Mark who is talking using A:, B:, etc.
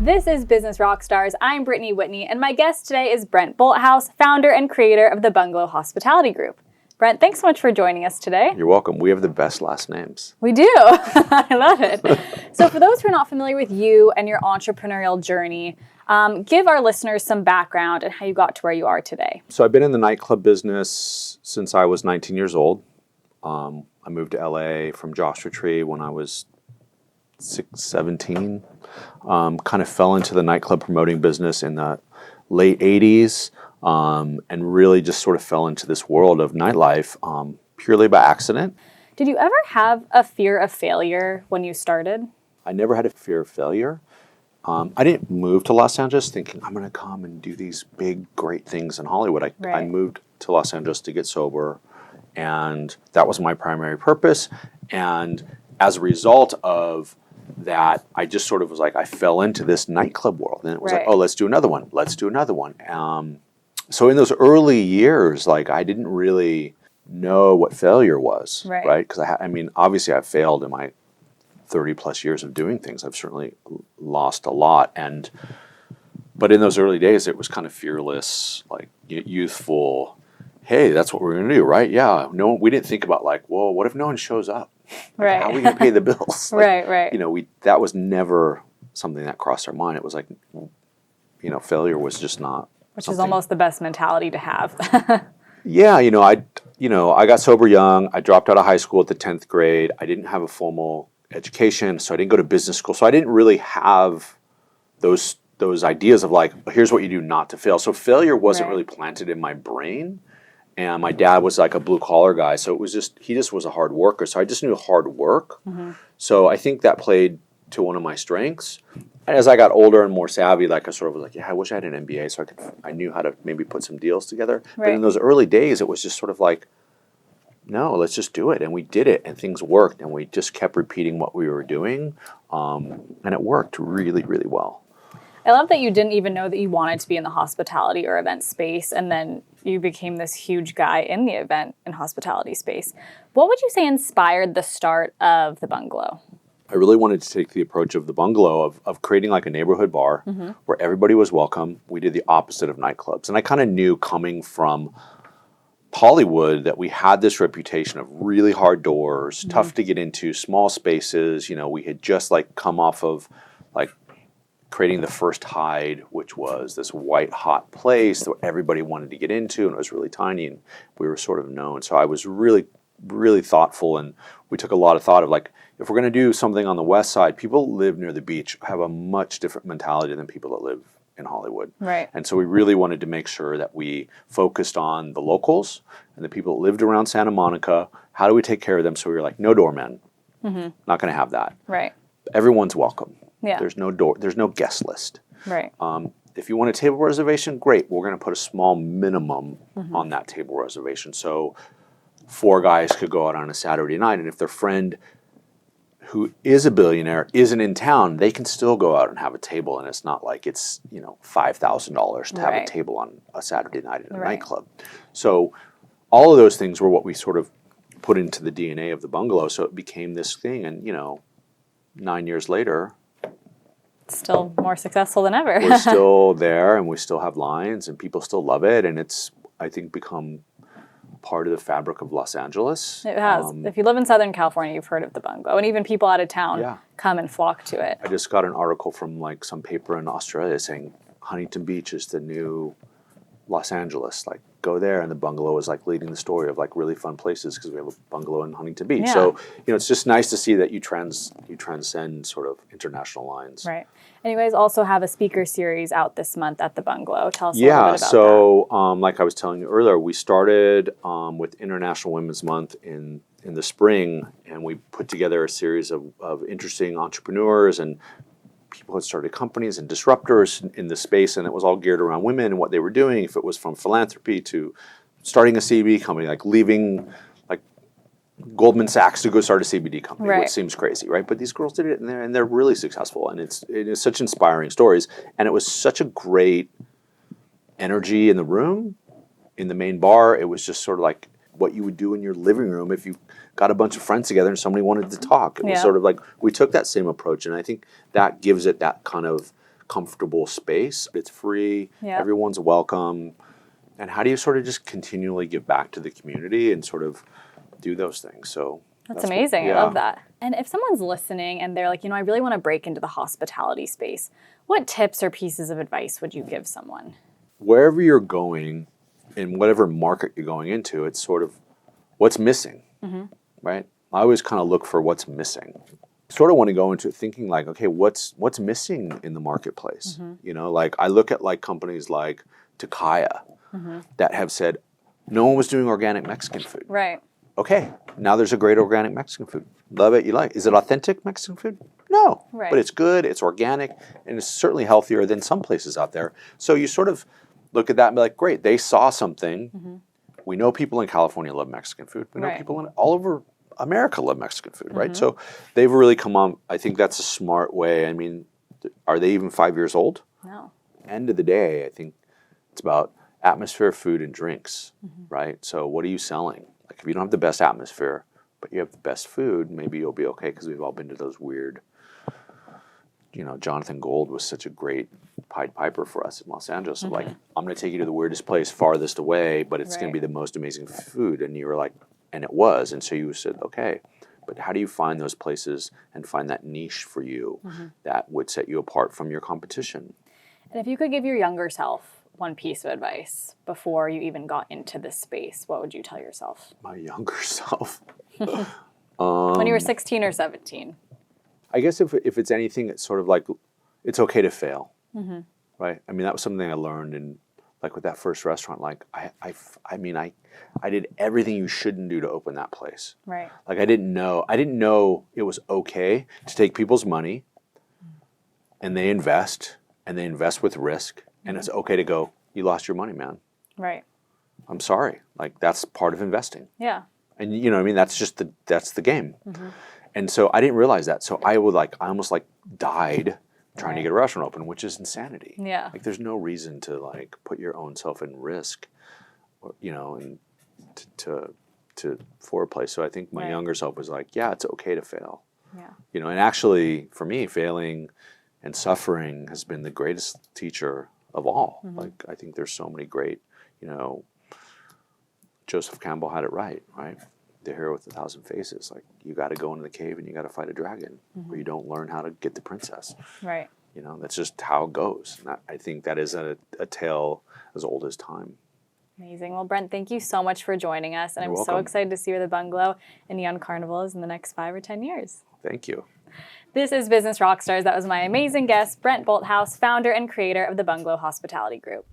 A: This is Business Rockstars. I'm Brittany Whitney, and my guest today is Brent Bolthouse, founder and creator of the Bungalow Hospitality Group. Brent, thanks so much for joining us today.
B: You're welcome. We have the best last names.
A: We do. I love it. So for those who are not familiar with you and your entrepreneurial journey, give our listeners some background and how you got to where you are today.
B: So I've been in the nightclub business since I was 19 years old. I moved to LA from Joshua Tree when I was 17. Kind of fell into the nightclub promoting business in the late 80s. And really just sort of fell into this world of nightlife purely by accident.
A: Did you ever have a fear of failure when you started?
B: I never had a fear of failure. I didn't move to Los Angeles thinking I'm going to come and do these big, great things in Hollywood. I moved to Los Angeles to get sober, and that was my primary purpose. And as a result of that, I just sort of was like, I fell into this nightclub world. And it was like, oh, let's do another one. Let's do another one. So in those early years, like I didn't really know what failure was, right? Because I mean, obviously I've failed in my 30 plus years of doing things. I've certainly lost a lot. But in those early days, it was kind of fearless, like youthful. Hey, that's what we're going to do, right? Yeah. No, we didn't think about like, well, what if no one shows up? Like, how are we going to pay the bills? Like,
A: right.
B: You know, that was never something that crossed our mind. It was like, you know, failure was just not.
A: Which is almost the best mentality to have.
B: Yeah, I got sober young. I dropped out of high school at the 10th grade. I didn't have a formal education, so I didn't go to business school. So I didn't really have those ideas of like, here's what you do not to fail. So failure wasn't really planted in my brain. And my dad was like a blue collar guy, so he just was a hard worker. So I just knew hard work. Mm-hmm. So I think that played to one of my strengths. As I got older and more savvy, like I sort of was like, yeah, I wish I had an MBA so I knew how to maybe put some deals together. But in those early days, it was just sort of like, no, let's just do it. And we did it, and things worked, and we just kept repeating what we were doing, and it worked really, really well.
A: I love that you didn't even know that you wanted to be in the hospitality or event space, and then you became this huge guy in the event and hospitality space. What would you say inspired the start of the Bungalow?
B: I really wanted to take the approach of the Bungalow of creating like a neighborhood bar where everybody was welcome. We did the opposite of nightclubs. And I kind of knew coming from Hollywood that we had this reputation of really hard doors, tough to get into, small spaces. You know, we had just like come off of like creating the first Hyde, which was this white hot place that everybody wanted to get into, and it was really tiny, and we were sort of known. So I was really, really thoughtful, and we took a lot of thought of like, if we're going to do something on the west side, people that live near the beach have a much different mentality than people that live in Hollywood.
A: Right.
B: And so we really wanted to make sure that we focused on the locals and the people that lived around Santa Monica. How do we take care of them? So we were like, no doormen. Not going to have that.
A: Right.
B: Everyone's welcome.
A: Yeah.
B: There's no guest list.
A: Right.
B: If you want a table reservation, great. We're going to put a small minimum on that table reservation. So 4 guys could go out on a Saturday night, and if their friend who is a billionaire isn't in town, they can still go out and have a table, and it's not like it's, $5,000 to have a table on a Saturday night at a nightclub. So all of those things were what we sort of put into the DNA of the Bungalow. So it became this thing, and 9 years later,
A: still more successful than ever.
B: We're still there, and we still have lines, and people still love it, and it's, I think, become part of the fabric of Los Angeles.
A: It has. If you live in Southern California, you've heard of the Bungalow, and even people out of town come and flock to it.
B: I just got an article from like some paper in Australia saying Huntington Beach is the new Los Angeles. Like, go there, and the Bungalow is like leading the story of like really fun places because we have a bungalow in Huntington Beach.
A: Yeah.
B: So it's just nice to see that you transcend sort of international lines.
A: Right. And you guys also have a speaker series out this month at the Bungalow. Tell us a little bit about that.
B: So like I was telling you earlier, we started with International Women's Month in the spring, and we put together a series of interesting entrepreneurs and people had started companies and disruptors in the space, and it was all geared around women and what they were doing. If it was from philanthropy to starting a CBD company, like leaving like Goldman Sachs to go start a CBD company, which seems crazy, right? But these girls did it, and they're really successful, and it is such inspiring stories. And it was such a great energy in the room, in the main bar. It was just sort of like what you would do in your living room if you got a bunch of friends together and somebody wanted to talk. It was sort of like we took that same approach, and I think that gives it that kind of comfortable space. It's free.
A: Yep.
B: Everyone's welcome. And how do you sort of just continually give back to the community and sort of do those things? So
A: that's amazing. I love that. And if someone's listening and they're like, I really want to break into the hospitality space, what tips or pieces of advice would you give someone?
B: Wherever you're going, in whatever market you're going into, it's sort of what's missing, right? I always kind of look for what's missing. Sort of want to go into it thinking like, okay, what's missing in the marketplace? Like I look at like companies like Takaya that have said, no one was doing organic Mexican food.
A: Right.
B: Okay, now there's a great organic Mexican food. Love it, you like. Is it authentic Mexican food? No, but it's good, it's organic, and it's certainly healthier than some places out there. So you sort of look at that and be like, great, they saw something. We know people in California love Mexican food. We know people all over America love Mexican food, right? So they've really come on. I think that's a smart way. I mean, are they even 5 years old?
A: No.
B: End of the day, I think it's about atmosphere, food, and drinks, right? So what are you selling? Like if you don't have the best atmosphere, but you have the best food, maybe you'll be okay because we've all been to those weird, Jonathan Gold was such a great Pied Piper for us in Los Angeles. Like, I'm going to take you to the weirdest place farthest away, but it's going to be the most amazing food. And you were like, and it was. And so you said, okay, but how do you find those places and find that niche for you that would set you apart from your competition?
A: And if you could give your younger self one piece of advice before you even got into this space, what would you tell yourself?
B: My younger self.
A: When you were 16 or 17.
B: I guess if it's anything, it's sort of like, it's okay to fail, right? I mean, that was something I learned in, like with that first restaurant, like I did everything you shouldn't do to open that place.
A: Right.
B: Like I didn't know it was okay to take people's money and they invest with risk. And it's okay to go, you lost your money, man.
A: Right.
B: I'm sorry. Like that's part of investing.
A: Yeah.
B: And you know what I mean? That's the game. And so I didn't realize that. So I almost like died trying to get a restaurant open, which is insanity.
A: Yeah.
B: Like there's no reason to like put your own self in risk, and for a place. So I think my younger self was like, yeah, it's okay to fail.
A: Yeah.
B: And actually for me, failing and suffering has been the greatest teacher of all. Like I think there's so many great, Joseph Campbell had it right? The hero with 1,000 faces. Like you got to go into the cave and you got to fight a dragon, or you don't learn how to get the princess.
A: Right.
B: That's just how it goes. And I think that is a tale as old as time.
A: Amazing. Well, Brent, thank you so much for joining us. And
B: You're
A: I'm
B: welcome.
A: so excited to see where the bungalow and Neon Carnival is in the next 5 or 10 years.
B: Thank you.
A: This is Business Rockstars. That was my amazing guest, Brent Bolthouse, founder and creator of the Bungalow Hospitality Group.